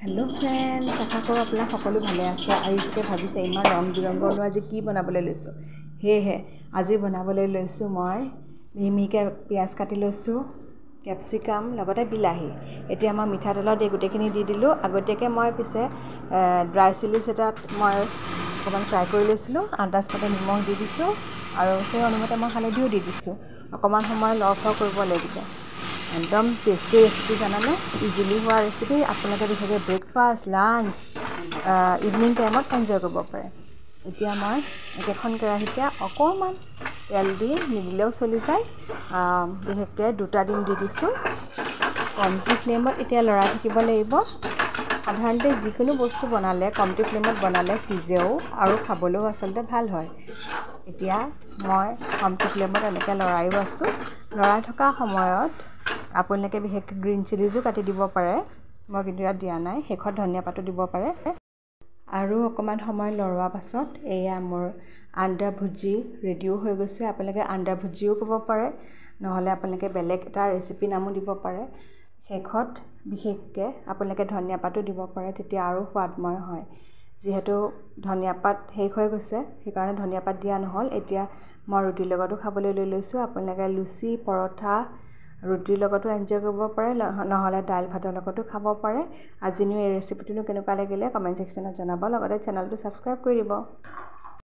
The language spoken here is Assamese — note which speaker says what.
Speaker 1: हेलो फ्रेंड आशा करो अपना सकलो भाले आछे आजिके भाबिसे इमान रंग बिरंगरनो आज की बनाबले लैसो हेहे আজি बनाबले लैसो मैं मिहिमिहिके पियाज काटि लैसो कैप्सिकाम लगते बिलाही एतिया मैं मिठातेलत दे गुटेखिनि दि दिलो आगतियाके मैं पिसे ड्राई चिलीज एटात मैं अकमान फ्राई करि लैसिलो आन्दाज मते निमख दि दिसो आरो सेइ अनुमते मैं हालधिও दि दिसो अकमान समय लरफर करिब लागिब एकदम टेस्टी रेसिपी जानाने इजिली हुआ रेसिपी आपलोके बिखेखे ब्रेकफास्ट लांच इवनिंग टाइमत एन्जय करिब पारे एतिया मैं एकेखन केराहिते अकमान तेल दि निदिलेও चलि जाय बिखेखे दुटा डिम दि दिसो कमटी फ्लेमत एतिया लৰাই থাকিব লাগিব সাধাৰণতে যিকোনো বস্তু বনালে কমটি ফ্লেমত বনালে সিজেও আৰু খাবলৈও আসলতে ভাল হয় এতিয়া মই কমটি ফ্লেমত এনেকৈ লৰাইও আছো লৰাই থকা সময়ত আপোনালোকে বিশেষকৈ গ্ৰীণ চিলিজো কাটি দিব পাৰে মই কিন্তু ইয়াত দিয়া নাই শেষত ধনিয়া পাতো দিব পাৰে আৰু অকমান সময় লৰোৱা পাছত এয়া মোৰ আন্ডা ভুজি ৰেডিও হৈ গৈছে আপোনালোকে আন্ডা ভুজিও কৰিব পাৰে নহলে আপোনালোকে বেলেগ এটা ৰেচিপি নামো দিব পাৰে শেষত বিশেষকৈ আপোনালোকে ধনিয়া পাতো দিব পাৰে তেতিয়া আৰু সোৱাদময় হয় যেহেতু ধনিয়া পাত শেষ হৈ গৈছে সেইকাৰণে ধনিয়া পাত দিয়া নহল এতিয়া মই ৰুটিৰ লগতো খাবলৈ লৈ লৈছো আপোনালোকে লুচি পৰঠা ৰুটিৰ লগতো এনজয় কৰিব পাৰে নহলে দাইল ভাতৰ লগতো খাব পাৰে আজিনো এই ৰেচিপিটো কেনেকুৱা লাগিলে কমেন্ট সেকশনত জনাব লগতে চেনেলটো সাবস্ক্ৰাইব কৰি দিব